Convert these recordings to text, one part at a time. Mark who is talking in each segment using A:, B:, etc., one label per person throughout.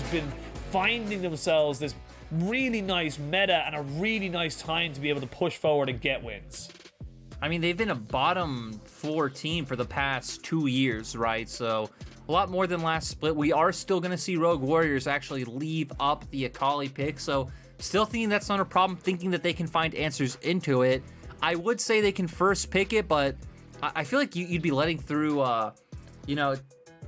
A: have been finding themselves this really nice meta and a really nice time to be able to push forward and get wins.
B: I mean, they've been a bottom 4 team for the past 2 years, right? So a lot more than last split. We are still going to see Rogue Warriors actually leave up the Akali pick. So still thinking that's not a problem, thinking that they can find answers into it. I would say they can first pick it, but I feel like you'd be letting through,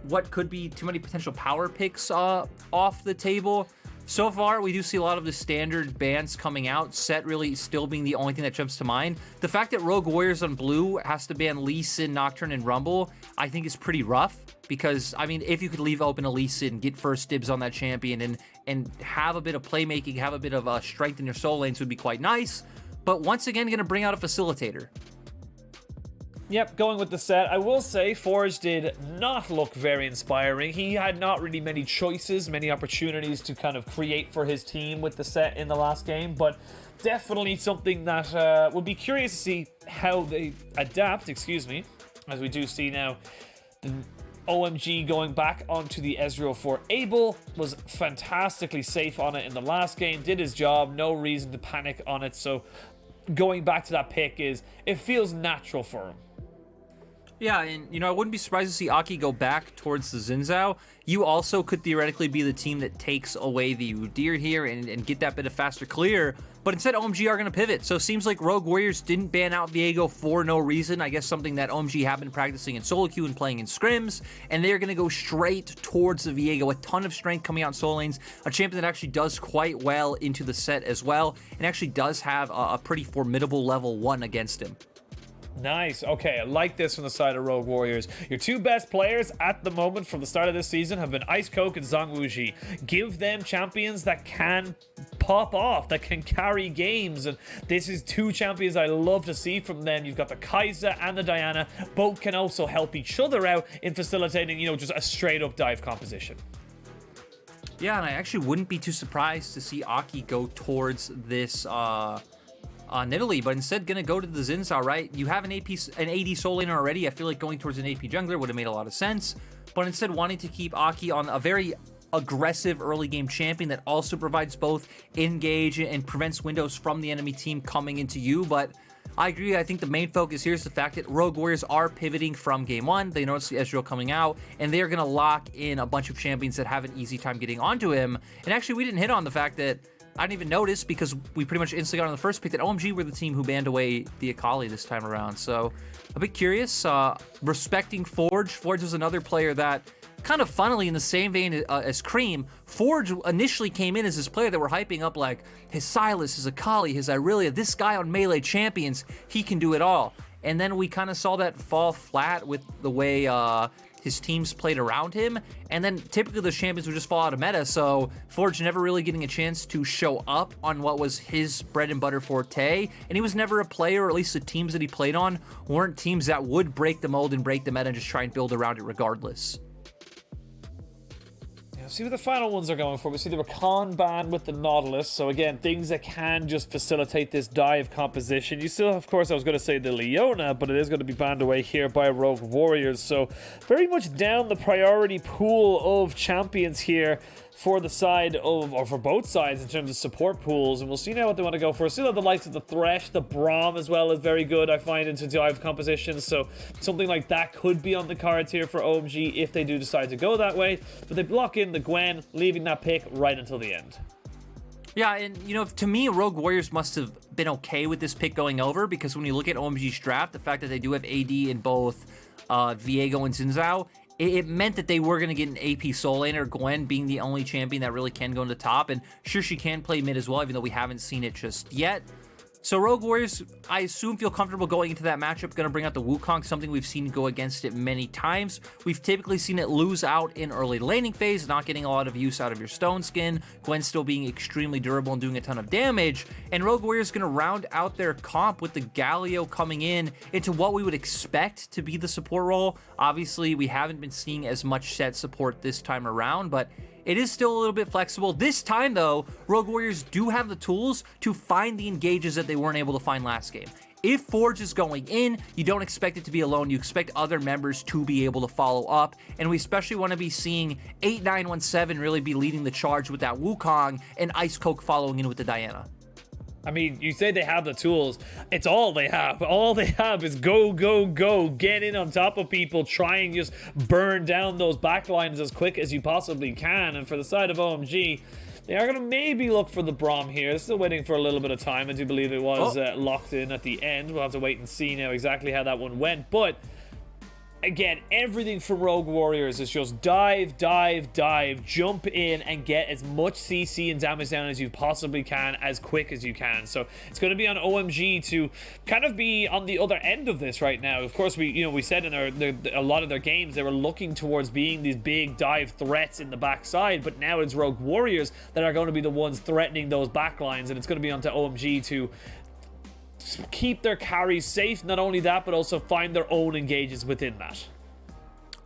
B: what could be too many potential power picks off the table. So far, we do see a lot of the standard bans coming out, Set really still being the only thing that jumps to mind. The fact that Rogue Warriors on blue has to ban Lee Sin, Nocturne, and Rumble, I think is pretty rough, because, I mean, if you could leave open a Lee Sin, get first dibs on that champion, and have a bit of playmaking, have a bit of strength in your soul lanes would be quite nice, but once again, going to bring out a facilitator.
A: Yep, going with the Set. I will say Forge did not look very inspiring. He had not really many choices, many opportunities to kind of create for his team with the Set in the last game, but definitely something that would be curious to see how they adapt, as we do see now the OMG going back onto the Ezreal for Abel. Was fantastically safe on it in the last game, did his job, no reason to panic on it, so going back to that pick it feels natural for him.
B: Yeah, and, I wouldn't be surprised to see Aki go back towards the Xin Zhao. You also could theoretically be the team that takes away the Udyr here and get that bit of faster clear, but instead OMG are going to pivot. So it seems like Rogue Warriors didn't ban out Viego for no reason. I guess something that OMG have been practicing in solo queue and playing in scrims, and they're going to go straight towards the Viego. A ton of strength coming out in solo lanes, a champion that actually does quite well into the Set as well, and actually does have a pretty formidable level 1 against him.
A: Nice. Okay, I like this from the side of Rogue Warriors. Your two best players at the moment from the start of this season have been Ice Coke and Zhang Wuji. Give them champions that can pop off, that can carry games, and this is two champions I love to see from them. You've got the Kai'Sa and the Diana. Both can also help each other out in facilitating, just a straight up dive composition.
B: Yeah, and I actually wouldn't be too surprised to see Aki go towards this Nidalee, but instead gonna go to the Xin Zhao, right? You have an AD soul laner already. I feel like going towards an AP jungler would have made a lot of sense, but instead wanting to keep Aki on a very aggressive early game champion that also provides both engage and prevents windows from the enemy team coming into you. But I agree, I think the main focus here is the fact that Rogue Warriors are pivoting from game 1. They notice the Ezreal coming out, and they're gonna lock in a bunch of champions that have an easy time getting onto him. And actually, we didn't hit on the fact that I didn't even notice, because we pretty much instantly got on the first pick, that OMG were the team who banned away the Akali this time around. So a bit curious. Respecting Forge. Forge was another player that, kind of funnily in the same vein as Cream, Forge initially came in as this player that we're hyping up like his Sylas, his Akali, his Irelia, this guy on Melee Champions, he can do it all. And then we kind of saw that fall flat with the way his teams played around him, and then typically those champions would just fall out of meta, so Forge never really getting a chance to show up on what was his bread and butter forte, and he was never a player, or at least the teams that he played on weren't teams that would break the mold and break the meta and just try and build around it regardless.
A: See what the final ones are going for. We see the Rakan ban with the Nautilus. So again, things that can just facilitate this dive composition. You still, of course, I was going to say the Leona, but it is going to be banned away here by Rogue Warriors. So very much down the priority pool of champions here for the side of, or for both sides in terms of support pools, and we'll see now what they want to go for. Still have the likes of the Thresh, the Braum as well is very good, I find, into dive compositions, so something like that could be on the cards here for OMG if they do decide to go that way, but they block in the Gwen, leaving that pick right until the end.
B: Yeah, and to me, Rogue Warriors must have been okay with this pick going over, because when you look at OMG's draft, the fact that they do have AD in both Viego and Xin Zhao, it meant that they were going to get an AP soul laner, Gwen being the only champion that really can go into top, and sure, she can play mid as well, even though we haven't seen it just yet. So Rogue Warriors, I assume, feel comfortable going into that matchup, going to bring out the Wukong, something we've seen go against it many times. We've typically seen it lose out in early laning phase, not getting a lot of use out of your Stone Skin, Gwen still being extremely durable and doing a ton of damage, and Rogue Warriors going to round out their comp with the Galio coming in into what we would expect to be the support role. Obviously, we haven't been seeing as much set support this time around, but it is still a little bit flexible. This time, though, Rogue Warriors do have the tools to find the engages that they weren't able to find last game. if Forge is going in, you don't expect it to be alone. You expect other members to be able to follow up. And we especially want to be seeing 8917 really be leading the charge with that Wukong and Ice Coke following in with the Diana.
A: I mean, you say they have the tools. It's all they have. All they have is go, go, go. Get in on top of people. Try and just burn down those backlines as quick as you possibly can. And for the side of OMG, they are going to maybe look for the Braum here. Still waiting for a little bit of time. I do believe it was locked in at the end. We'll have to wait and see now exactly how that one went. But again, everything from Rogue Warriors is just dive, dive, dive, jump in and get as much CC and damage down as you possibly can as quick as you can. So it's going to be on OMG to kind of be on the other end of this right now. Of course, we said in a lot of their games they were looking towards being these big dive threats in the backside, but now it's Rogue Warriors that are going to be the ones threatening those backlines, and it's going to be onto OMG to keep their carries safe. Not only that, but also find their own engages within that.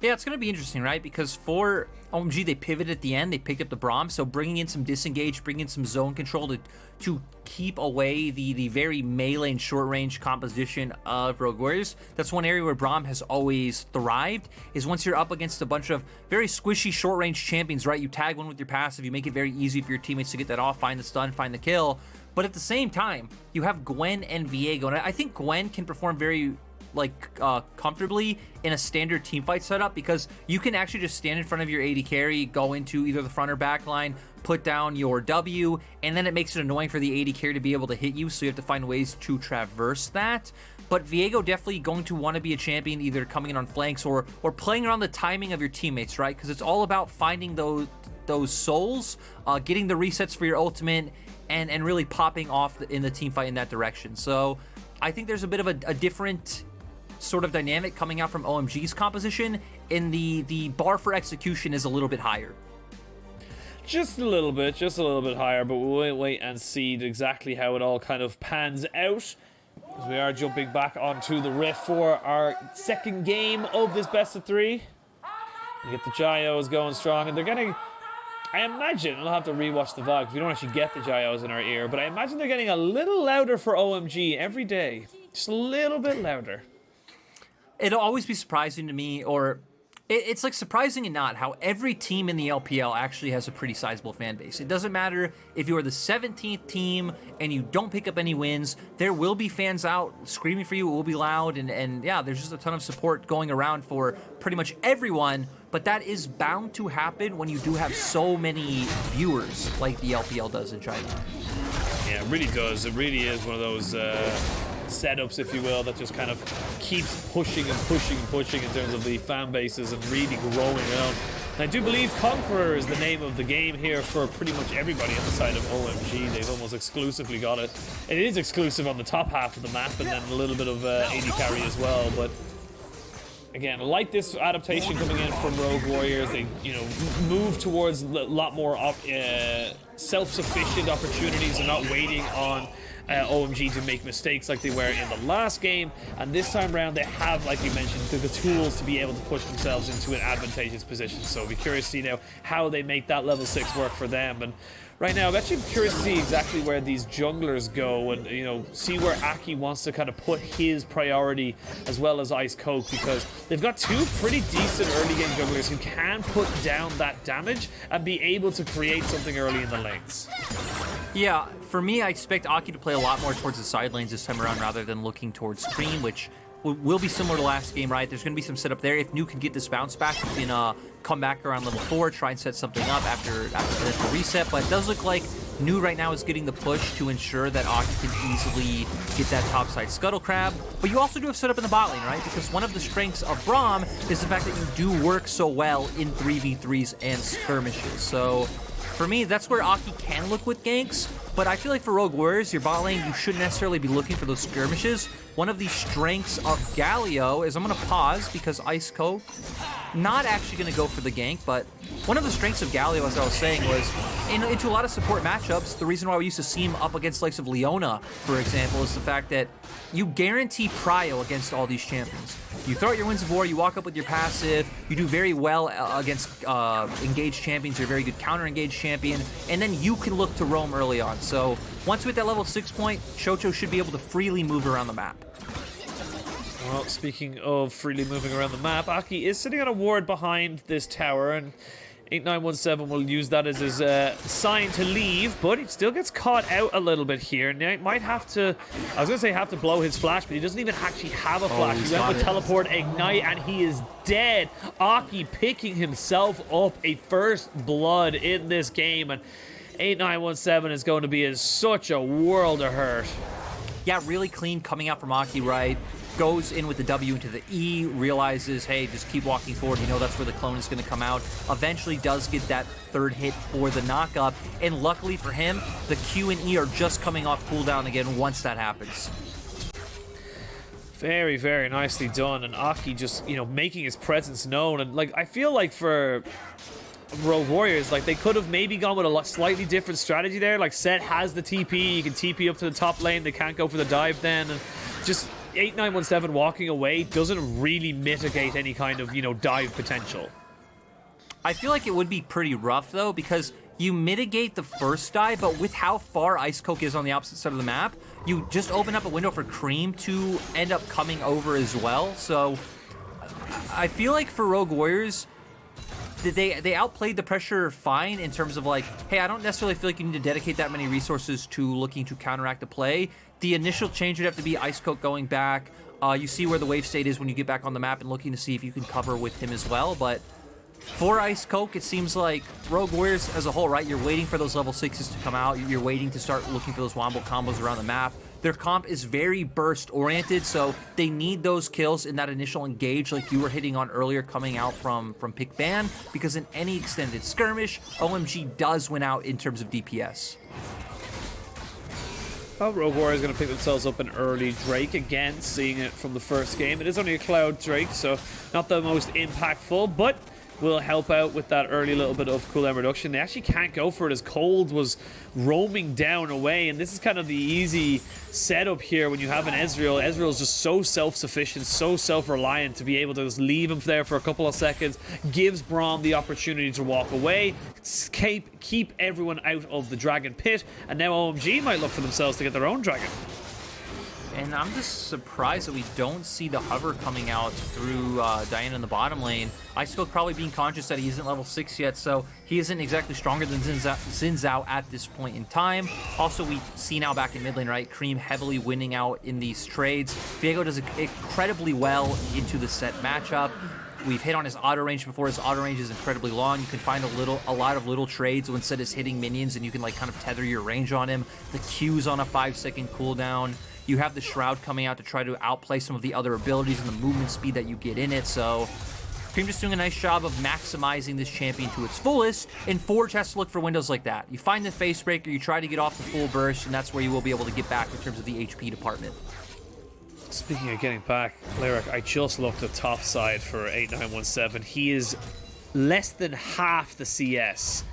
B: Yeah, it's going to be interesting, right? Because for OMG, they pivoted at the end. They picked up the Braum, so bringing in some disengage, bringing in some zone control to keep away the very melee and short-range composition of Rogue Warriors. That's one area where Braum has always thrived, is once you're up against a bunch of very squishy short-range champions, right? You tag one with your passive, you make it very easy for your teammates to get that off, find the stun, find the kill. But at the same time, you have Gwen and Viego, and I think Gwen can perform very comfortably in a standard teamfight setup, because you can actually just stand in front of your AD carry, go into either the front or back line, put down your W, and then it makes it annoying for the AD carry to be able to hit you, so you have to find ways to traverse that. But Viego definitely going to want to be a champion either coming in on flanks or playing around the timing of your teammates, right? Because it's all about finding those souls, getting the resets for your ultimate, and really popping off in the team fight in that direction. So I think there's a bit of a different sort of dynamic coming out from OMG's composition, and the bar for execution is a little bit higher.
A: Just a little bit higher, but we'll wait and see exactly how it all kind of pans out, as we are jumping back onto the Rift for our second game of this best of three. You get the Gyos going strong, and they're getting, I imagine, I'll have to rewatch the VOD because we don't actually get the Gyos in our ear, but I imagine they're getting a little louder for OMG every day. Just a little bit louder.
B: It'll always be surprising to me, or it's like surprising and not, how every team in the LPL actually has a pretty sizable fan base. It doesn't matter if you're the 17th team and you don't pick up any wins, there will be fans out screaming for you. It will be loud, and yeah, there's just a ton of support going around for pretty much everyone. But that is bound to happen when you do have so many viewers like the LPL does in China.
A: Yeah, it really does. It really is one of those setups, if you will, that just kind of keeps pushing and pushing and pushing in terms of the fan bases and really growing around. And I do believe Conqueror is the name of the game here for pretty much everybody on the side of OMG. They've almost exclusively got it. It is exclusive on the top half of the map, and then a little bit of AD carry as well. But again, I like this adaptation coming in from Rogue Warriors. They, move towards a lot more self-sufficient opportunities and not waiting on OMG to make mistakes like they were in the last game. And this time around, they have, like you mentioned, the tools to be able to push themselves into an advantageous position. So I'll be curious to see now how they make that level 6 work for them. And right now, I'm actually curious to see exactly where these junglers go, and see where Aki wants to kind of put his priority as well as Ice Coke, because they've got two pretty decent early game junglers who can put down that damage and be able to create something early in the lanes.
B: Yeah, for me, I expect Aki to play a lot more towards the side lanes this time around rather than looking towards screen, which will be similar to last game, right? There's going to be some setup there. If Nu can get this bounce back, you can come back around level 4, try and set something up after the initial reset. But it does look like Nu right now is getting the push to ensure that Aki can easily get that topside Scuttle Crab. But you also do have setup in the bot lane, right? Because one of the strengths of Braum is the fact that you do work so well in 3v3s and skirmishes. So for me, that's where Aki can look with ganks. But I feel like for Rogue Warriors, your bot lane, you shouldn't necessarily be looking for those skirmishes. One of the strengths of Galio is, I'm going to pause because Ice Coke not actually going to go for the gank, but one of the strengths of Galio, as I was saying, was into a lot of support matchups, the reason why we used to see him up against likes of Leona, for example, is the fact that you guarantee prio against all these champions. You throw out your Winds of War, you walk up with your passive, you do very well against engaged champions, you're a very good counter-engaged champion, and then you can look to roam early on. So once we're at that level 6 point, Chocho should be able to freely move around the map.
A: Well, speaking of freely moving around the map, Aki is sitting on a ward behind this tower, and 8917 will use that as his sign to leave, but he still gets caught out a little bit here. Now, he might have to, I was going to say have to blow his flash, but he doesn't even actually have a flash. He's going to teleport, ignite, and he is dead. Aki picking himself up a first blood in this game, and 8917 is going to be in such a world of hurt.
B: Yeah, really clean coming out from Aki, right? Goes in with the W into the E, realizes, hey, just keep walking forward. You know that's where the clone is going to come out. Eventually does get that third hit for the knockup. And luckily for him, the Q and E are just coming off cooldown again once that happens.
A: Very, very nicely done. And Aki just, you know, making his presence known. And, like, I feel like for Rogue Warriors, like, they could have maybe gone with a slightly different strategy there. Like, Set has the TP. You can TP up to the top lane. They can't go for the dive then. And just 8917 walking away doesn't really mitigate any kind of, you know, dive potential.
B: I feel like it would be pretty rough, though, because you mitigate the first dive, but with how far Ice Coke is on the opposite side of the map, you just open up a window for Cream to end up coming over as well. So I feel like for Rogue Warriors, they outplayed the pressure fine in terms of like, hey, I don't necessarily feel like you need to dedicate that many resources to looking to counteract the play. The initial change would have to be Ice Coke going back. You see where the wave state is when you get back on the map and looking to see if you can cover with him as well. But for Ice Coke, it seems like Rogue Warriors as a whole, right? You're waiting for those level 6s to come out. You're waiting to start looking for those wombo combos around the map. Their comp is very burst-oriented, so they need those kills in that initial engage like you were hitting on earlier coming out from Pick Ban, because in any extended skirmish, OMG does win out in terms of DPS.
A: Well, Rogue Warriors going to pick themselves up an early Drake again, seeing it from the first game. It is only a Cloud Drake, so not the most impactful, but will help out with that early little bit of cooldown reduction. They actually can't go for it as Cold was roaming down away, and this is kind of the easy setup here when you have an Ezreal. Ezreal is just so self-sufficient, so self-reliant to be able to just leave him there for a couple of seconds, gives Braum the opportunity to walk away, keep everyone out of the Dragon Pit, and now OMG might look for themselves to get their own Dragon.
B: And I'm just surprised that we don't see the hover coming out through Diana in the bottom lane. Ice Coke probably being conscious that he isn't level 6 yet, so he isn't exactly stronger than Xin Zhao at this point in time. Also, we see now back in mid lane, right? Cream heavily winning out in these trades. Viego does incredibly well into the set matchup. We've hit on his auto range before. His auto range is incredibly long. You can find a lot of little trades when Set is hitting minions, and you can like kind of tether your range on him. The Q's on a 5-second cooldown. You have the Shroud coming out to try to outplay some of the other abilities and the movement speed that you get in it. So Cream just doing a nice job of maximizing this champion to its fullest, and Forge has to look for windows like that. You find the face breaker, you try to get off the full burst, and that's where you will be able to get back in terms of the HP department.
A: Speaking of getting back, Lyric, I just looked at top side for 8917. He is less than half the CS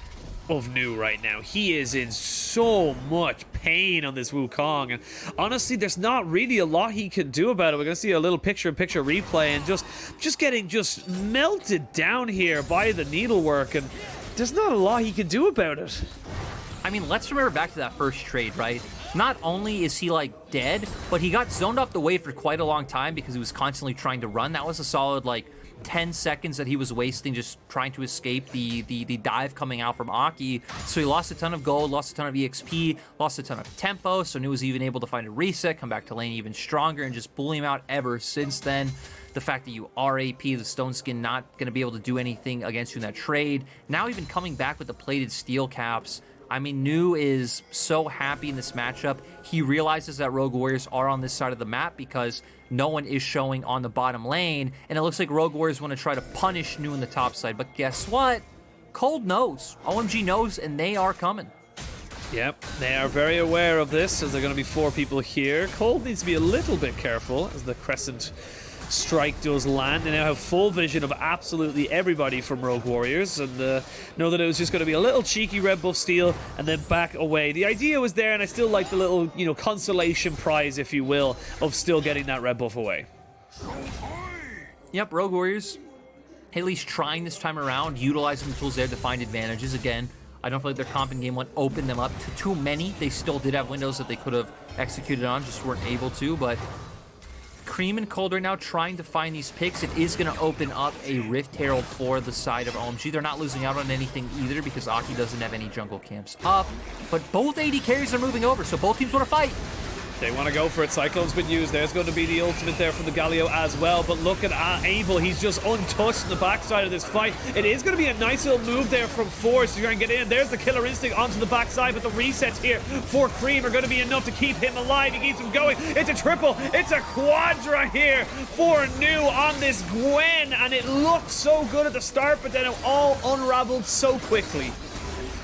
A: of New right now. He is in so much pain on this Wukong, and honestly there's not really a lot he can do about it. We're gonna see a little picture-in-picture replay, and just getting melted down here by the needlework, and there's not a lot he can do about it.
B: I mean, let's remember back to that first trade, right? Not only is he like dead, but he got zoned off the wave for quite a long time because he was constantly trying to run. That was a solid like 10 seconds that he was wasting just trying to escape the dive coming out from Aki. So he lost a ton of gold, lost a ton of EXP, lost a ton of tempo. So New was even able to find a reset, come back to lane even stronger, and just bully him out ever since then. The fact that you are AP, the Stone Skin not going to be able to do anything against you in that trade. Now even coming back with the plated steel caps. I mean, New is so happy in this matchup. He realizes that Rogue Warriors are on this side of the map because no one is showing on the bottom lane, and it looks like Rogue Warriors want to try to punish New in the top side. But guess what? Cold knows. OMG knows, and they are coming.
A: Yep, they are very aware of this, as there are going to be 4 people here. Cold needs to be a little bit careful as the Crescent strike does land. They now have full vision of absolutely everybody from Rogue Warriors, and know that it was just going to be a little cheeky red buff steal and then back away. The idea was there, and I still like the little, you know, consolation prize, if you will, of still getting that red buff away.
B: Yep, Rogue Warriors at least trying this time around, utilizing the tools there to find advantages. Again, I don't feel like their comp in game one opened them up to too many. They still did have windows that they could have executed on, just weren't able to. But Cream and Cold right now trying to find these picks. It is going to open up a Rift Herald for the side of OMG. They're not losing out on anything either because Aki doesn't have any jungle camps up. But both AD carries are moving over, so both teams want to fight.
A: They want to go for it. Cyclone's been used. There's going to be the ultimate there from the Galio as well. But look at Abel. He's just untouched in the backside of this fight. It is going to be a nice little move there from Force to try and get in. There's the Killer Instinct onto the backside. But the resets here for Cream are going to be enough to keep him alive. He keeps him going. It's a triple. It's a quadra here for New on this Gwen. And it looked so good at the start, but then it all unraveled so quickly.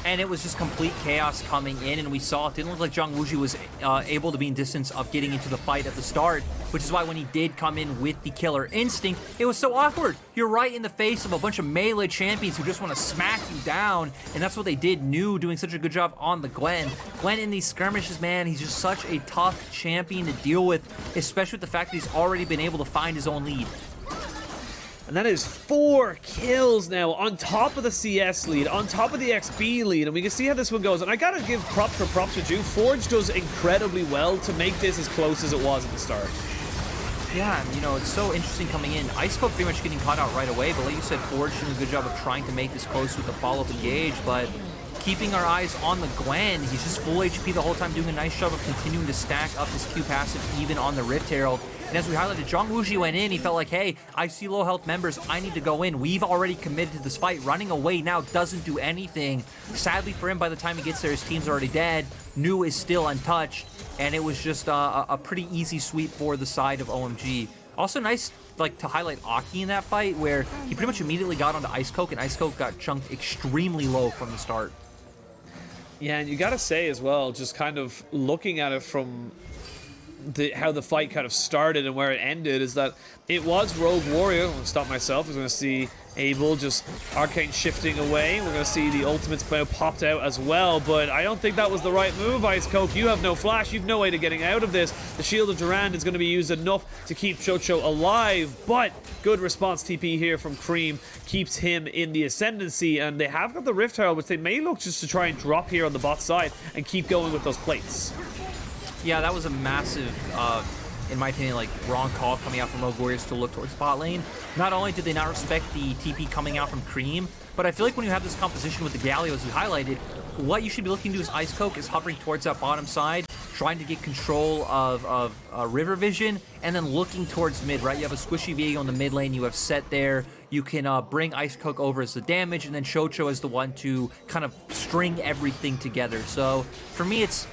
B: And it was just complete chaos coming in, and we saw it didn't look like Zhang Wuji was able to be in distance of getting into the fight at the start, which is why when he did come in with the Killer Instinct, it was so awkward. You're right in the face of a bunch of melee champions who just want to smack you down, and that's what they did. New doing such a good job on the Gwen. Gwen in these skirmishes, man, he's just such a tough champion to deal with, especially with the fact that he's already been able to find his own lead.
A: And that is 4 kills now on top of the CS lead, on top of the XP lead, and we can see how this one goes. And I gotta give props for props to due. Forge does incredibly well to make this as close as it was at the start.
B: Yeah, and you know, it's so interesting coming in. Icecope pretty much getting caught out right away, but like you said, Forge doing a good job of trying to make this close with the follow-up engage, but keeping our eyes on the Gwen. He's just full HP the whole time, doing a nice job of continuing to stack up his Q passive even on the Rift Herald. And as we highlighted, Zhang Wuji went in. He felt like, hey, I see low health members. I need to go in. We've already committed to this fight. Running away now doesn't do anything. Sadly for him, by the time he gets there, his team's already dead. New is still untouched. And it was just a pretty easy sweep for the side of OMG. Also nice, like, to highlight Aki in that fight, where he pretty much immediately got onto Ice Coke, and Ice Coke got chunked extremely low from the start.
A: Yeah, and you gotta say as well, just kind of looking at it from how the fight kind of started and where it ended, is that it was Rogue Warrior. I'm gonna stop myself. We're gonna see Abel just arcane shifting away. We're gonna see the ultimate's now popped out as well, but I don't think that was the right move, Ice Coke. You have no flash, you've no way to getting out of this. The Shield of Durand is gonna be used enough to keep Chocho alive, but good response TP here from Cream keeps him in the ascendancy, and they have got the Rift Herald, which they may look just to try and drop here on the bot side and keep going with those plates.
B: Yeah, that was a massive, in my opinion, like, wrong call coming out from Rogue Warriors to look towards bot lane. Not only did they not respect the TP coming out from Cream, but I feel like when you have this composition with the Galio, as you highlighted, what you should be looking to do as Ice Coke is hovering towards that bottom side, trying to get control of River Vision, and then looking towards mid, right? You have a squishy Viego in the mid lane, you have Set there, you can bring Ice Coke over as the damage, and then Chocho as the one to kind of string everything together. So, for me, it's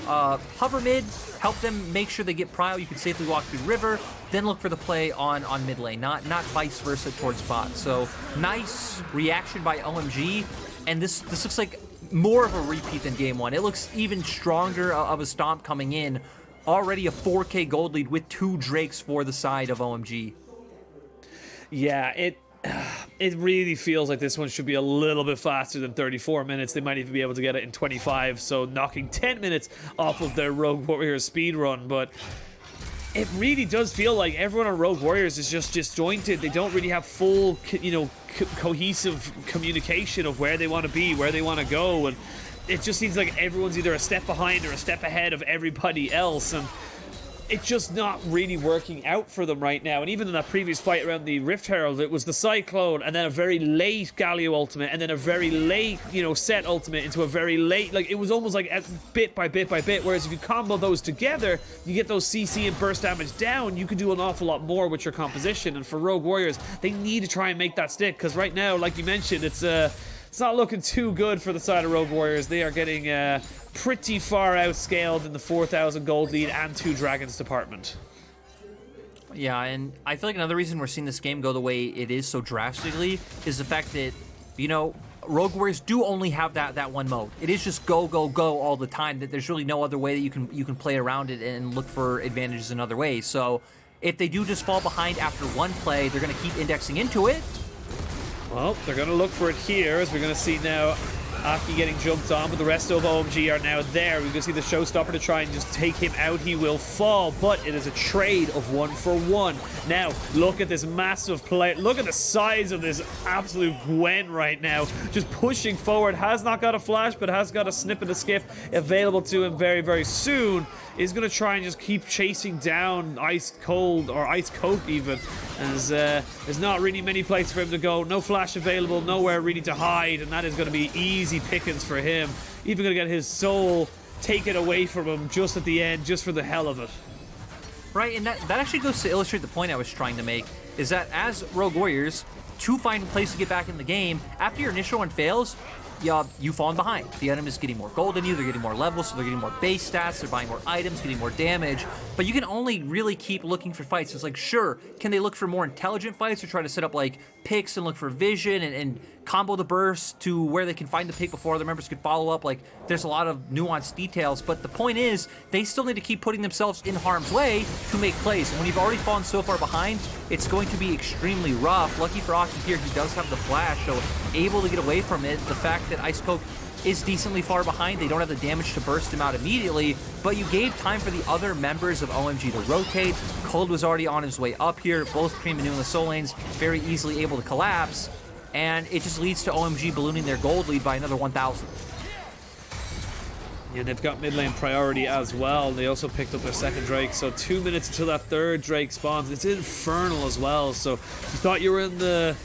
B: hover mid, help them make sure they get prio, you can safely walk through river, then look for the play on mid lane, not vice versa towards bot. So nice reaction by OMG, and this looks like more of a repeat than game one. It looks even stronger of a stomp coming in. Already a 4K gold lead with 2 Drakes for the side of OMG.
A: Yeah, it really feels like this one should be a little bit faster than 34 minutes. They might even be able to get it in 25, so knocking 10 minutes off of their Rogue Warriors speed run. But it really does feel like everyone on Rogue Warriors is just disjointed. They don't really have full, you know, cohesive communication of where they want to be, where they want to go, and it just seems like everyone's either a step behind or a step ahead of everybody else, and it's just not really working out for them right now. And even in that previous fight around the Rift Herald, it was the Cyclone, and then a very late Galio ultimate, and then a very late, you know, Set ultimate into a very late, like, it was almost like bit by bit by bit, whereas if you combo those together, you get those CC and burst damage down, you can do an awful lot more with your composition. And for Rogue Warriors, they need to try and make that stick, because right now, like you mentioned, it's not looking too good for the side of Rogue Warriors. They are getting pretty far outscaled in the 4,000 gold lead and 2 dragons department.
B: Yeah, and I feel like another reason we're seeing this game go the way it is so drastically is the fact that, you know, Rogue Warriors do only have that one mode. It is just go, go, go all the time. That there's really no other way that you can play around it and look for advantages in other ways. So if they do just fall behind after one play, they're going to keep indexing into it.
A: Well, they're going to look for it here, as we're going to see now. Aki getting jumped on, but the rest of OMG are now there. We can see the showstopper to try and just take him out. He will fall, but it is a trade of 1-for-1. Now, look at this massive play. Look at the size of this absolute Gwen right now. Just pushing forward. Has not got a flash, but has got a snip and a skiff available to him very, very soon. Is going to try and just keep chasing down Ice Cold, or Ice Coat even, as there's not really many places for him to go. No flash available, nowhere really to hide, and that is going to be easy pickings for him. Even going to get his soul taken away from him just at the end, just for the hell of it.
B: Right, and that actually goes to illustrate the point I was trying to make, is that as Rogue Warriors, to find a place to get back in the game, after your initial one fails, you've fallen behind. The enemy is getting more gold than you, they're getting more levels, so they're getting more base stats, they're buying more items, getting more damage, but you can only really keep looking for fights. It's like, sure, can they look for more intelligent fights or try to set up like picks and look for vision and combo the burst to where they can find the pick before other members could follow up? Like, there's a lot of nuanced details, but the point is, they still need to keep putting themselves in harm's way to make plays, and when you've already fallen so far behind, it's going to be extremely rough. Lucky for Aki here, he does have the flash, so able to get away from it. The fact that Ice Coke is decently far behind, they don't have the damage to burst him out immediately, but you gave time for the other members of OMG to rotate. Cold was already on his way up here, both Cream and New in the soul lanes, very easily able to collapse, and it just leads to OMG ballooning their gold lead by another 1,000.
A: Yeah, they've got mid lane priority as well. They also picked up their second Drake, so 2 minutes until that third Drake spawns. It's infernal as well, so you thought you were in the...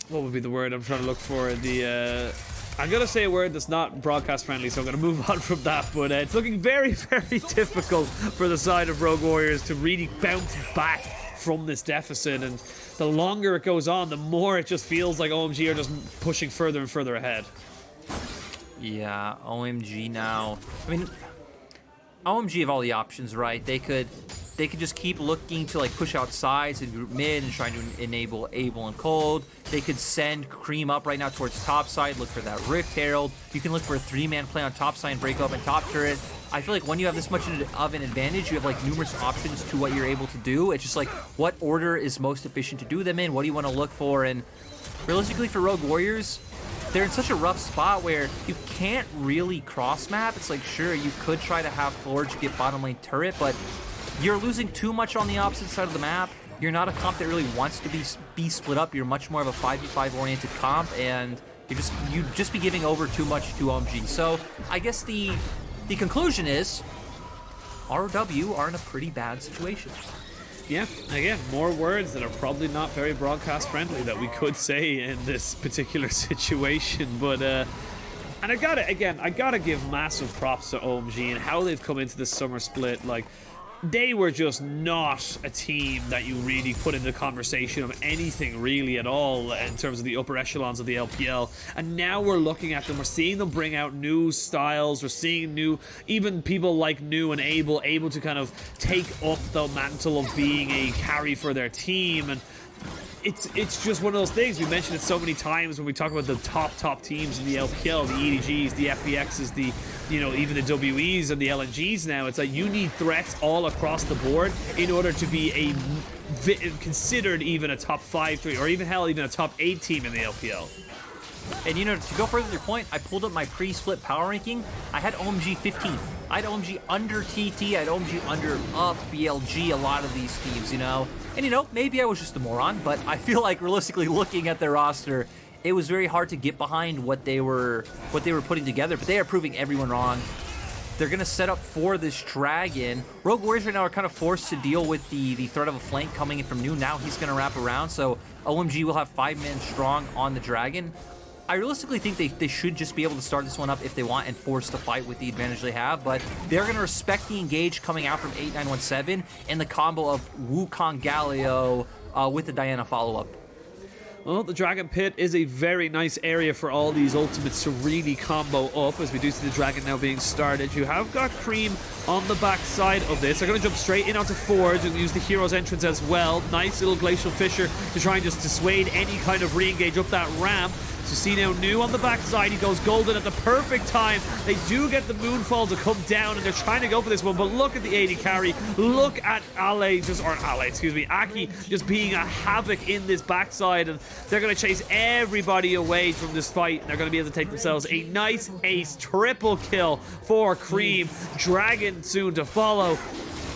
A: what would be the word I'm trying to look for? I'm going to say a word that's not broadcast friendly, so I'm going to move on from that, but it's looking very, very difficult for the side of Rogue Warriors to really bounce back from this deficit, and the longer it goes on, the more it just feels like OMG are just pushing further and further ahead.
B: Yeah, OMG now. I mean, OMG have all the options, right? They could just keep looking to like push out sides and group mid and trying to enable Able and Cold. They could send Cream up right now towards top side, look for that Rift Herald. You can look for a 3-man play on top side and break up and top turret. I feel like when you have this much of an advantage, you have like numerous options to what you're able to do. It's just like, what order is most efficient to do them in? What do you want to look for? And realistically for Rogue Warriors, they're in such a rough spot where you can't really cross map. It's like, sure, you could try to have Forge get bottom lane turret, but you're losing too much on the opposite side of the map. You're not a comp that really wants to be split up. You're much more of a 5v5 oriented comp, and you'd just be giving over too much to OMG. So I guess the conclusion is ROW are in a pretty bad situation.
A: Yeah, again, more words that are probably not very broadcast friendly that we could say in this particular situation, but and I gotta give massive props to OMG and how they've come into this summer split. Like, they were just not a team that you really put in the conversation of anything really at all in terms of the upper echelons of the LPL. And now we're looking at them, we're seeing them bring out new styles, we're seeing new, even people like New and able to kind of take up the mantle of being a carry for their team. And it's just one of those things. We mentioned it so many times when we talk about the top teams in the LPL, the EDGs, the FPXs, the, you know, even the WEs and the LNGs now. It's like you need threats all across the board in order to be considered even a top 5, 3, or even hell, even a top 8 team in the LPL.
B: And you know, to go further to your point, I pulled up my pre-split power ranking. I had OMG 15th. I had OMG under TT. I had OMG under up BLG. A lot of these teams, you know. And you know, maybe I was just a moron, but I feel like realistically looking at their roster, it was very hard to get behind what they were putting together. But they are proving everyone wrong. They're gonna set up for this dragon. Rogue Warriors right now are kind of forced to deal with the threat of a flank coming in from New. Now he's gonna wrap around, so OMG will have 5 men strong on the dragon. I realistically think they should just be able to start this one up if they want and force the fight with the advantage they have, but they're going to respect the engage coming out from 8917 and the combo of Wukong Galio with the Diana follow-up.
A: Well, the Dragon Pit is a very nice area for all these ultimates to really combo up, as we do see the Dragon now being started. You have got Cream on the back side of this. They're going to jump straight in onto Forge and use the Hero's Entrance as well. Nice little Glacial Fissure to try and just dissuade any kind of re-engage up that ramp. So you see now New on the backside. He goes golden at the perfect time. They do get the moonfall to come down, and they're trying to go for this one. But look at the AD carry. Look at Aki just being a havoc in this backside, and they're going to chase everybody away from this fight. They're going to be able to take themselves a nice ace triple kill for Cream. Dragon soon to follow.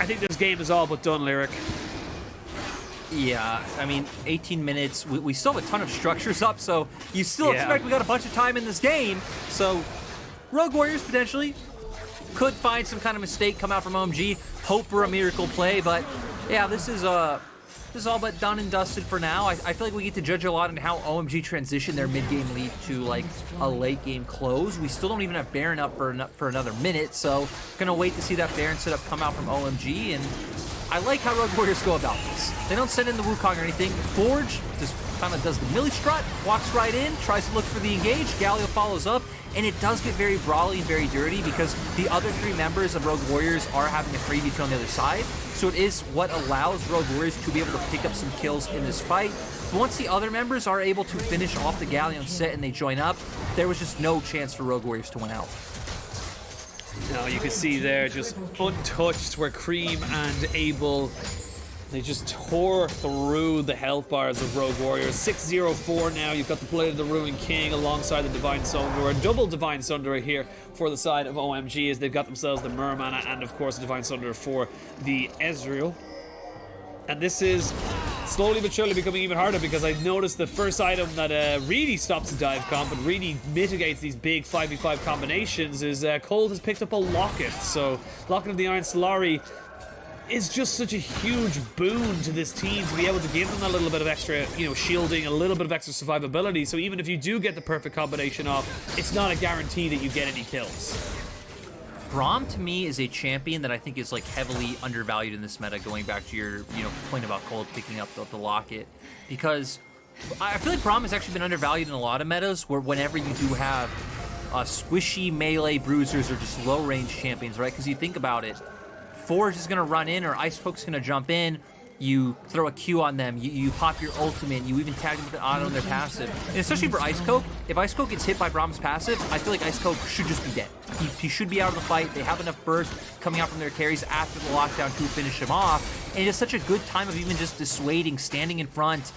A: I think this game is all but done, Lyric.
B: Yeah, I mean, 18 minutes. We still have a ton of structures up, so you still expect we got a bunch of time in this game. So Rogue Warriors potentially could find some kind of mistake come out from OMG. Hope for a miracle play, but yeah, this is all but done and dusted for now. I feel like we get to judge a lot on how OMG transitioned their mid-game lead to like a late-game close. We still don't even have Baron up for another minute, so gonna wait to see that Baron setup come out from OMG. And I like how Rogue Warriors go about this. They don't send in the Wukong or anything. Forge just kind of does the Millie strut, walks right in, tries to look for the engage. Galio follows up, and it does get very brawly and very dirty because the other 3 members of Rogue Warriors are having a free VP on the other side. So it is what allows Rogue Warriors to be able to pick up some kills in this fight. But once the other members are able to finish off the Galleon set and they join up, there was just no chance for Rogue Warriors to win out.
A: Now you can see there, just untouched, where Cream and Abel, they just tore through the health bars of Rogue Warriors. 6-0-4 now. You've got the Blade of the Ruined King alongside the Divine Sunderer. A double Divine Sunderer here for the side of OMG, as they've got themselves the Mermana and, of course, the Divine Sunderer for the Ezreal. And this is slowly but surely becoming even harder, because I noticed the first item that really stops the dive comp and really mitigates these big 5v5 combinations is Cold has picked up a Locket. So Locket of the Iron Solari is just such a huge boon to this team to be able to give them a little bit of extra, shielding, a little bit of extra survivability. So even if you do get the perfect combination off, it's not a guarantee that you get any kills.
B: Braum to me is a champion that I think is like heavily undervalued in this meta, going back to your point about Cold picking up the Locket, because I feel like Braum has actually been undervalued in a lot of metas where whenever you do have squishy melee bruisers or just low range champions, right? Because you think about it, Forge is going to run in or Ice Poke's going to jump in, you throw a Q on them, you pop your ultimate, you even tag them with an auto on their passive. And especially for Ice Coke, if Ice Coke gets hit by Braum's passive, I feel like Ice Coke should just be dead. He should be out of the fight. They have enough burst coming out from their carries after the lockdown to finish him off. And it is such a good time of even just dissuading, standing in front,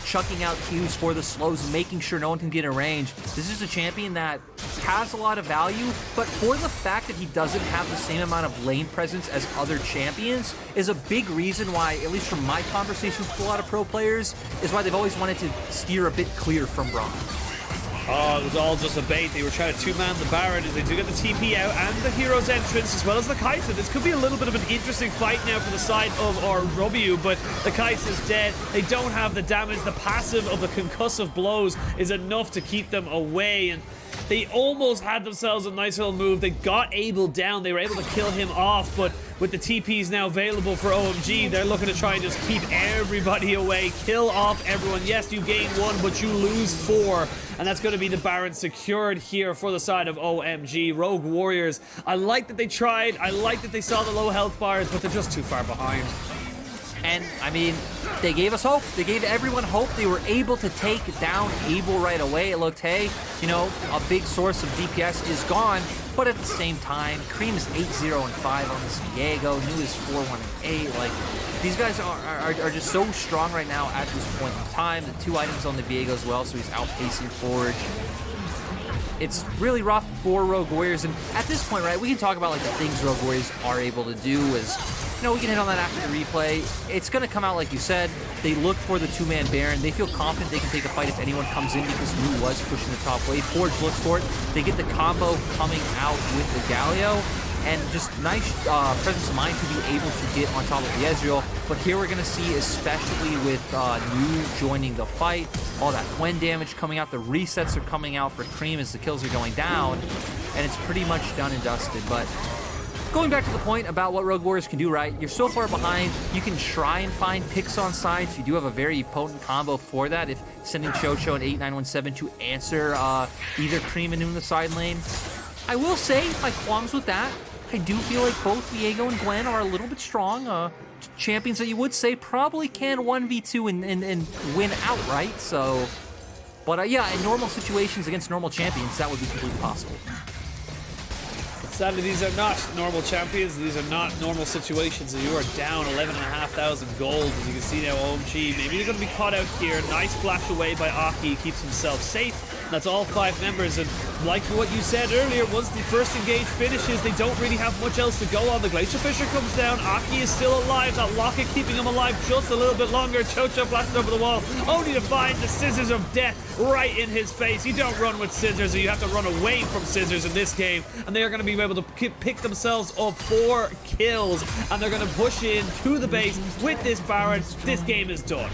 B: chucking out Qs for the slows, making sure no one can get in range. This is a champion that has a lot of value, but for the fact that he doesn't have the same amount of lane presence as other champions is a big reason why, at least from my conversations with a lot of pro players, is why they've always wanted to steer a bit clear from Braum.
A: Oh, it was all just a bait. They were trying to two-man the Baron as they do get the TP out and the hero's entrance as well as the Kai'Sa. This could be a little bit of an interesting fight now for the side of RW, but the Kai'Sa's dead. They don't have the damage. The passive of the concussive blows is enough to keep them away, and they almost had themselves a nice little move. They got Abel down. They were able to kill him off, but with the TPs now available for OMG, they're looking to try and just keep everybody away, kill off everyone. Yes, you gain 1, but you lose 4, and that's going to be the Baron secured here for the side of OMG. Rogue Warriors, I like that they tried. I like that they saw the low health bars, but they're just too far behind.
B: And, I mean, they gave us hope. They gave everyone hope. They were able to take down Abel right away. It looked, hey, a big source of DPS is gone. But at the same time, Cream is 8-0-5 on this Viego. New is 4-1-8. Like, these guys are just so strong right now at this point in time. The 2 items on the Viego as well, so he's outpacing Forge. It's really rough for Rogue Warriors. And at this point, right, we can talk about like the things Rogue Warriors are able to do is, we can hit on that after the replay. It's going to come out like you said. They look for the 2-man Baron. They feel confident they can take a fight if anyone comes in because New was pushing the top wave. Forge looks for it. They get the combo coming out with the Galio. And just nice presence of mind to be able to get on top of the Ezreal. But here we're going to see, especially with New joining the fight, all that Gwen damage coming out. The resets are coming out for Cream as the kills are going down. And it's pretty much done and dusted. But going back to the point about what Rogue Warriors can do, right? You're so far behind, you can try and find picks on sides. You do have a very potent combo for that if sending Chocho and 8917 to answer either Cream and New in the side lane. I will say, my qualms with that, I do feel like both Viego and Gwen are a little bit strong. Champions that you would say probably can 1v2 and win outright, so But yeah, in normal situations against normal champions, that would be completely possible.
A: Sadly, these are not normal champions. These are not normal situations. You are down 11,500 gold. As you can see now, OMG. Maybe they're going to be caught out here. Nice flash away by Aki. Keeps himself safe. That's all 5 members. And like what you said earlier, once the first engage finishes, they don't really have much else to go on. The Glacier Fisher comes down. Aki is still alive. That locket keeping him alive just a little bit longer. Chocho blasts over the wall, only to find the scissors of death right in his face. You don't run with scissors, or you have to run away from scissors in this game. And they are going to be able to pick themselves up 4 kills, and they're going to push in to the base with this Baron. This game is done.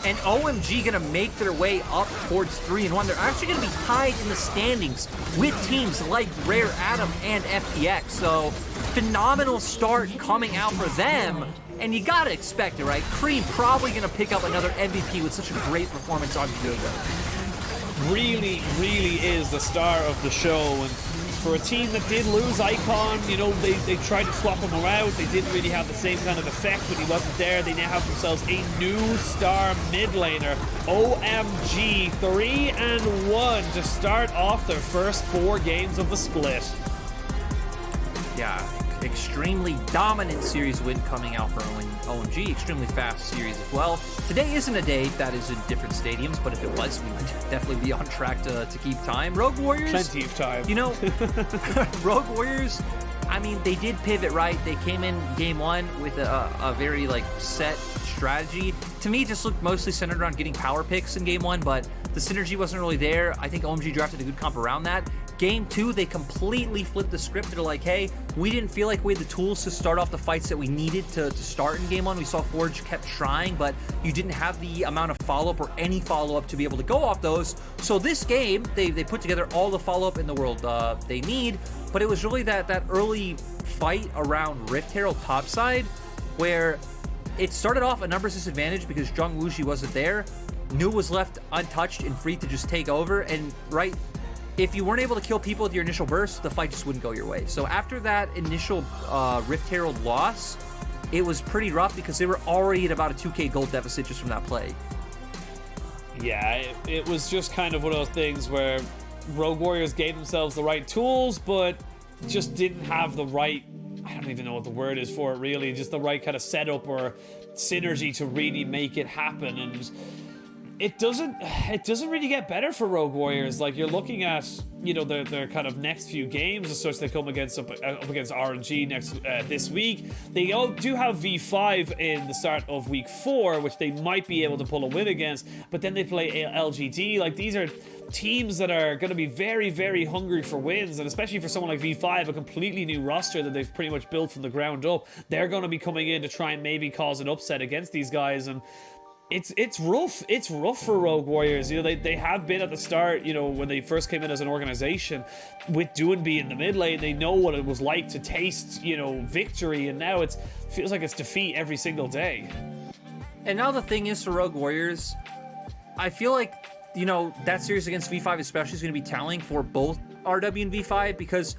B: And OMG gonna make their way up towards 3-1. They're actually gonna be tied in the standings with teams like Rare Atom and FTX. So phenomenal start coming out for them. And you gotta expect it, right? Cream probably gonna pick up another MVP with such a great performance on Diego.
A: Really, really is the star of the show. And for a team that did lose Icon, you know, they tried to swap him around. They didn't really have the same kind of effect when he wasn't there. They now have themselves a new star mid laner. OMG, 3-1 to start off their first 4 games of the split.
B: Yeah, extremely dominant series win coming out for OMG. Extremely fast series as well. Today isn't a day that is in different stadiums, but if it was, we would definitely be on track to keep time. Rogue Warriors,
A: plenty of time.
B: You know, Rogue Warriors, I mean, they did pivot, right? They came in game 1 with a very like set strategy. To me, it just looked mostly centered around getting power picks in game 1, but the synergy wasn't really there. I think OMG drafted a good comp around that. Game 2, they completely flipped the script. They're like, hey, we didn't feel like we had the tools to start off the fights that we needed to start in game 1. We saw Forge kept trying, but you didn't have the amount of follow-up or any follow-up to be able to go off those. So this game, they put together all the follow-up in the world they need, but it was really that early fight around Rift Herald topside where it started off a numbers disadvantage because Zhang Wuji wasn't there. Nu was left untouched and free to just take over, and right, if you weren't able to kill people with your initial burst, the fight just wouldn't go your way. So after that initial Rift Herald loss, it was pretty rough because they were already at about a 2k gold deficit just from that play.
A: Yeah, it was just kind of one of those things where Rogue Warriors gave themselves the right tools, but just didn't have the right, I don't even know what the word is for it really, just the right kind of setup or synergy to really make it happen. And it doesn't really get better for Rogue Warriors. Like, you're looking at, you know, their kind of next few games as such. They come against up against RNG this week. They all do have V5 in the start of week 4, which they might be able to pull a win against, but then they play LGD. Like, these are teams that are going to be very, very hungry for wins, and especially for someone like V5, a completely new roster that they've pretty much built from the ground up. They're going to be coming in to try and maybe cause an upset against these guys, and it's rough. It's rough for Rogue Warriors. You know, they have been at the start, you know, when they first came in as an organization with Doonby in the mid lane. They know what it was like to taste, you know, victory, and now it feels like it's defeat every single day.
B: And now the thing is for Rogue Warriors, I feel like, you know, that series against V5 especially is going to be telling for both RW and V5, because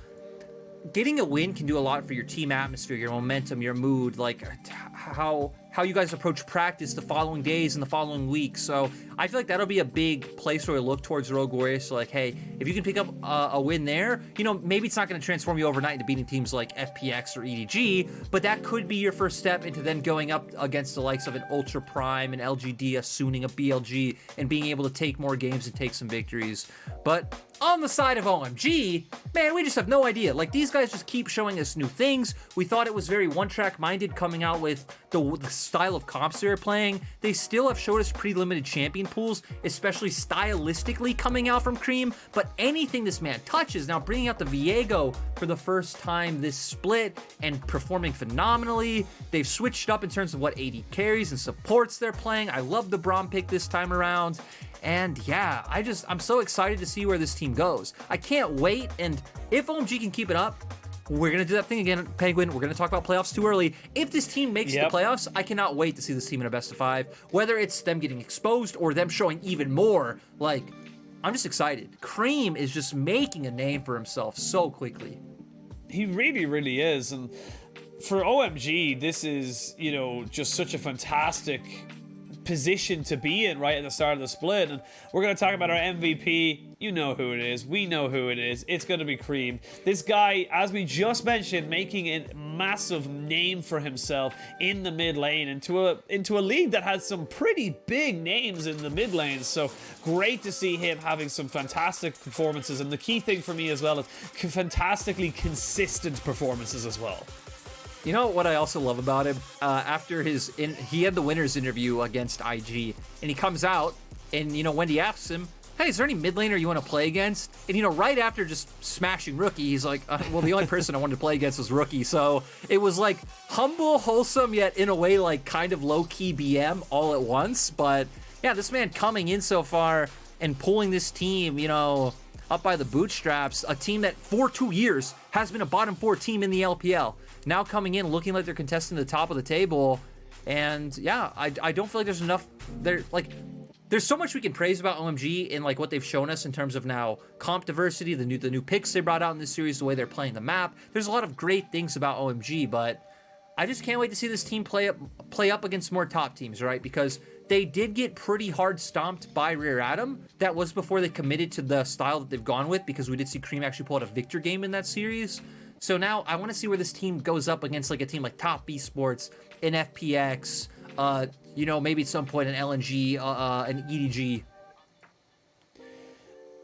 B: getting a win can do a lot for your team atmosphere, your momentum, your mood, like how you guys approach practice the following days and the following weeks. So I feel like that'll be a big place where we look towards Rogue Warriors. So like, hey, if you can pick up a win there, you know, maybe it's not going to transform you overnight into beating teams like FPX or EDG, but that could be your first step into then going up against the likes of an Ultra Prime, an LGD, a Suning, a BLG, and being able to take more games and take some victories. But on the side of OMG, man, we just have no idea. Like, these guys just keep showing us new things. We thought it was very one-track minded coming out with the style of comps they were playing. They still have showed us pretty limited champion pools, especially stylistically coming out from Cream. But anything this man touches, now bringing out the Viego for the first time this split and performing phenomenally. They've switched up in terms of what AD carries and supports they're playing. I love the Braum pick this time around. And yeah, I'm so excited to see where this team goes. I can't wait, and if OMG can keep it up, we're going to do that thing again, Penguin. We're going to talk about playoffs too early. If this team makes the playoffs, I cannot wait to see this team in a best of 5, whether it's them getting exposed or them showing even more. Like, I'm just excited. Cream is just making a name for himself so quickly.
A: He really, really is. And for OMG, this is, you know, just such a fantastic position to be in right at the start of the split. And we're going to talk about our MVP. You know who it is. We know who it is. It's going to be Cream. This guy, as we just mentioned, making a massive name for himself in the mid lane into a league that has some pretty big names in the mid lane. So great to see him having some fantastic performances. And the key thing for me as well is fantastically consistent performances as well.
B: You know what I also love about him? After he had the winner's interview against IG, and he comes out, and Wendy asks him, "Hey, is there any mid laner you want to play against?" And right after just smashing Rookie, he's like, "Well, the only person I wanted to play against was Rookie." So it was like humble, wholesome, yet in a way like kind of low key BM all at once. But yeah, this man coming in so far and pulling this team, up by the bootstraps, a team that for 2 years has been a bottom 4 team in the LPL. Now coming in, looking like they're contesting the top of the table. And yeah, I don't feel like there's enough there. Like, there's so much we can praise about OMG in like what they've shown us in terms of now comp diversity, the new picks they brought out in this series, the way they're playing the map. There's a lot of great things about OMG, but I just can't wait to see this team play up against more top teams, right? Because they did get pretty hard stomped by Rear Adam. That was before they committed to the style that they've gone with, because we did see Cream actually pull out a victor game in that series. So now I want to see where this team goes up against like a team like Top eSports, an FPX, maybe at some point an LNG, an EDG.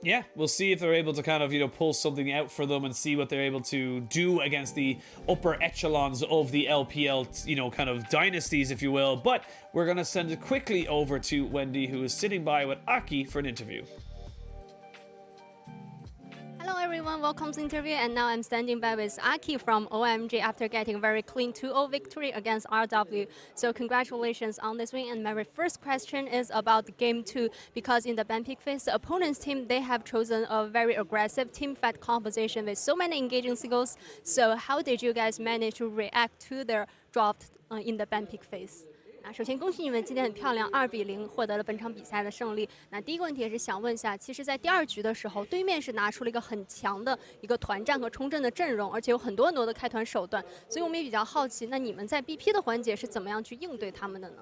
A: Yeah, we'll see if they're able to kind of, pull something out for them and see what they're able to do against the upper echelons of the LPL, kind of dynasties, if you will. But we're going to send it quickly over to Wendy, who is sitting by with Aki for an interview.
C: Hello everyone, welcome to the interview, and now I'm standing by with Aki from OMG after getting a very clean 2-0 victory against RW. So congratulations on this win, and my very first question is about Game 2, because in the ban pick phase, the opponent's team, they have chosen a very aggressive team fight composition with so many engaging singles. So how did you guys manage to react to their draft in the ban pick phase? 首先恭喜你们今天很漂亮，2-0获得了本场比赛的胜利。那第一个问题也是想问一下，其实，在第2局的时候，对面是拿出了一个很强的一个团战和冲阵的阵容，而且有很多的开团手段，所以我们也比较好奇，那你们在 BP 的环节是怎么样去应对他们的呢？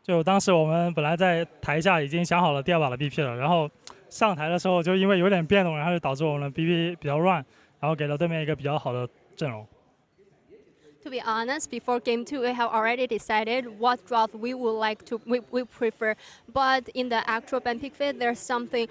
D: 就当时我们本来在台下已经想好了第2把的 BP 了，然后上台的时候就因为有点变动，然后就导致我们的 BP 比较乱，然后给了对面一个比较好的阵容。
C: To be honest, before Game 2, we have already decided what draft we would like to, we prefer. But in the actual ban pick phase, there's something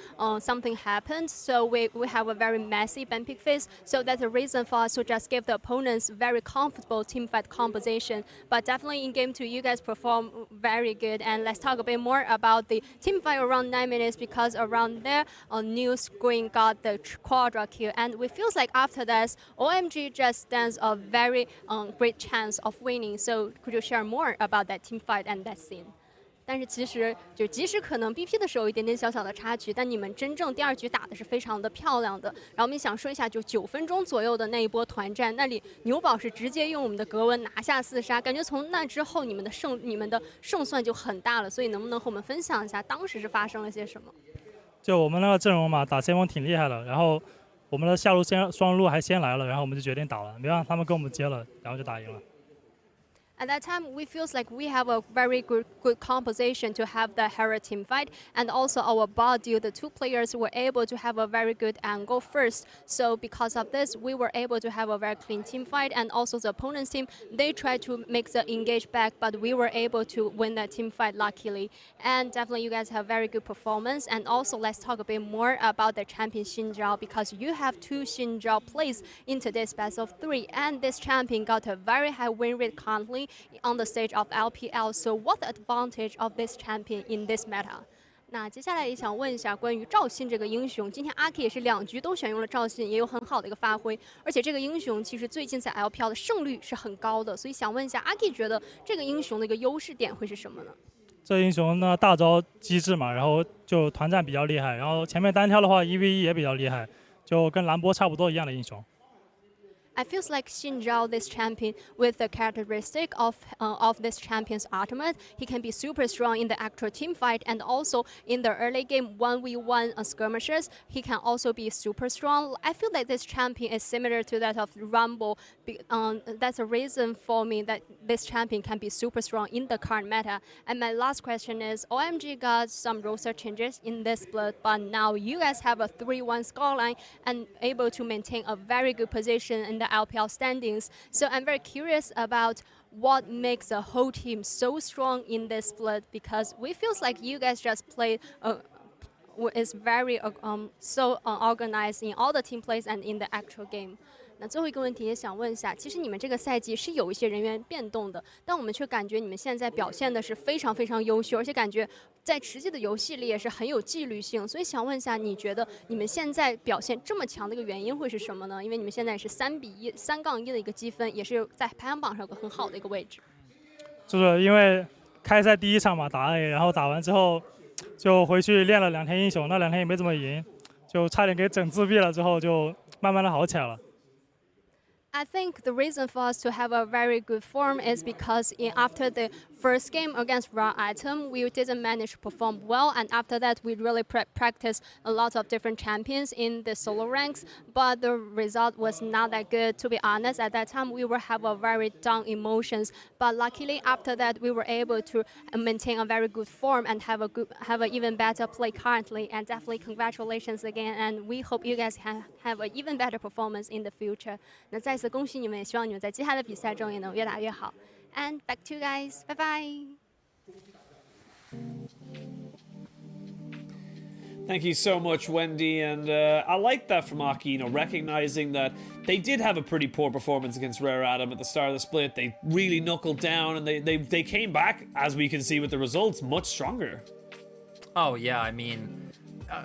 C: happened. So we have a very messy ban pick phase. So that's the reason for us to just give the opponents very comfortable team fight composition. But definitely in Game 2, you guys perform very good. And let's talk a bit more about the team fight around 9 minutes, because around there, New Screen got the quadra kill. And it feels like after that, OMG just stands a very great chance of winning. So could you share more about that team fight and that scene? 但是其实即使可能 BP 的时候有一点点小小的插曲，但你们真正第2局打的是非常的漂亮的。然后我们想说一下，就9分钟左右的那一波团战，那里牛宝是直接用我们的格温拿下4杀，感觉从那之后你们的胜算就很大了。所以能不能和我们分享一下当时是发生了些什么？
D: 就我们那个阵容嘛，打先锋挺厉害的，然后我们的下路双路还先来了，然后我们就决定打了，没让他们跟我们接了，然后就打赢了。
C: At that time, we feels like we have a very good composition to have the Hera team fight, and also our bot duo, the 2 players were able to have a very good angle first. So because of this, we were able to have a very clean team fight, and also the opponent's team, they tried to make the engage back, but we were able to win that team fight luckily. And definitely you guys have very good performance. And also let's talk a bit more about the champion Xin Zhao, because you have 2 Xin Zhao plays in today's best of 3, and this champion got a very high win rate currently on the stage of LPL. So what the advantage of this champion in this meta? 那接下来也想问一下关于赵信这个英雄，今天阿 K 也是2局都选用了赵信，也有很好的一个发挥，而且这个英雄其实最近在 LPL 的胜率是很高的，所以想问一下阿 K 觉得这个英雄的一个优势点会是什么呢？
D: 这英雄呢大招机制嘛，然后就团战比较厉害，然后前面单挑的话1v1也比较厉害，就跟兰博差不多一样的英雄。
C: I feels like Xin Zhao, this champion, with the characteristic of this champion's ultimate, he can be super strong in the actual team fight, and also in the early game 1v1 skirmishes, he can also be super strong. I feel like this champion is similar to that of Rumble. That's a reason for me that this champion can be super strong in the current meta. And my last question is, OMG got some roster changes in this split, but now you guys have a 3-1 scoreline and able to maintain a very good position in the LPL standings. So I'm very curious about what makes the whole team so strong in this split, because we feels like you guys just played is very organized in all the team plays and in the actual game. 那最后一个问题也想问一下，其实你们这个赛季是有一些人员变动的，但我们却感觉你们现在表现的是非常非常优秀，而且感觉在实际的游戏里也是很有纪律性。所以想问一下，你觉得你们现在表现这么强的一个原因会是什么呢？因为你们现在是3-1的一个积分，也是在排行榜上有个很好的一个位置。
D: 就是因为开赛第一场嘛打 A， 然后打完之后就回去练了2天英雄，那2天也没怎么赢，就差点给整自闭了，之后就慢慢的好起来了。
C: I think the reason for us to have a very good form is because after the first game against Raw Item, we didn't manage to perform well, and after that, we really practiced a lot of different champions in the solo ranks, but the result was not that good. To be honest, at that time, we were have a very down emotions, but luckily after that, we were able to maintain a very good form and have an even better play currently. And definitely congratulations again, and we hope you guys can have an even better performance in the future. 那再次恭喜你们，也希望你们在接下来的比赛中也能越打越好。And back to you guys. Bye bye.
A: Thank you so much, Wendy, and I like that from Aki, recognizing that they did have a pretty poor performance against Rare Atom at the start of the split. They really knuckled down, and they came back, as we can see with the results, much stronger.
B: Oh, yeah, I mean,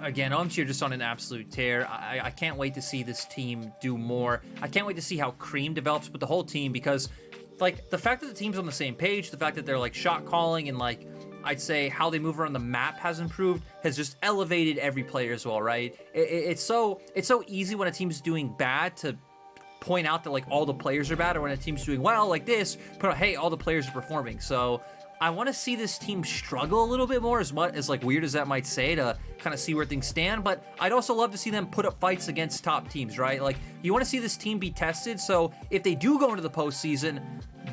B: again, OMG are just on an absolute tear. I can't wait to see this team do more. I can't wait to see how Cream develops with the whole team, because, like, the fact that the team's on the same page, the fact that they're, like, shot calling and, like, I'd say how they move around the map has improved, has just elevated every player as well, right? It's so easy when a team's doing bad to point out that, like, all the players are bad, or when a team's doing well like this, put out, hey, all the players are performing. So I want to see this team struggle a little bit more, as much as, like, weird as that might say, to kind of see where things stand. But I'd also love to see them put up fights against top teams, right? Like, you want to see this team be tested, so if they do go into the postseason,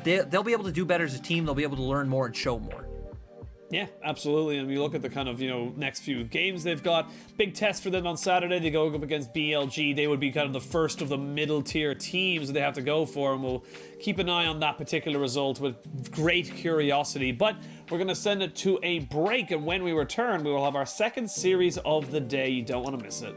B: they'll be able to do better as a team. They'll be able to learn more and show more.
A: Yeah, absolutely. And we look at the kind of, next few games they've got. Big test for them on Saturday. They go up against BLG. They would be kind of the first of the middle tier teams that they have to go for. And we'll keep an eye on that particular result with great curiosity. But we're going to send it to a break. And when we return, we will have our second series of the day. You don't want to miss it.